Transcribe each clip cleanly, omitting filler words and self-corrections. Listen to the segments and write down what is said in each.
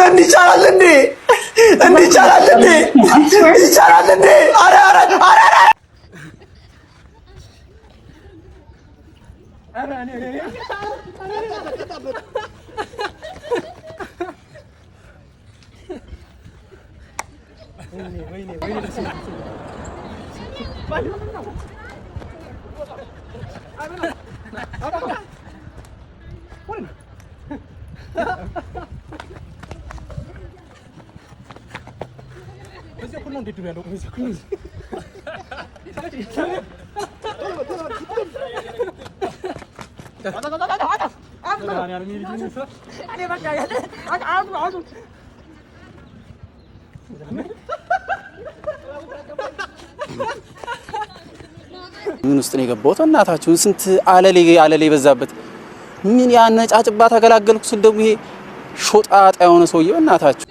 እንዲቻላል እንዴ እንዲቻላል እንዴ ይቻላል እንዴ አረ አረ አረ አረ ወይኔ በዚህ ሁሉ እንዴት ነው ያለው? በዚህ ሁሉ ምን ውስጥ ነው የገባሁት? እናታችሁን ስንት አለሌ በዛበት ምን ያነጫጭባ ተገላገልኩ ስል ደግሞ ይሄ ሾጣጣ የሆነ ሰውዬ እናታችሁ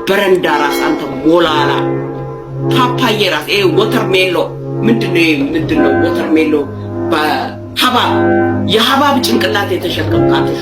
በረንዳ ራስ አንተ ሞላላ ፓፓዬ ራስ ወተርሜሎ ምንድነው ወተርሜሎ በሐባብ የሐባብ ጭንቅላት የተሸከምካለሽ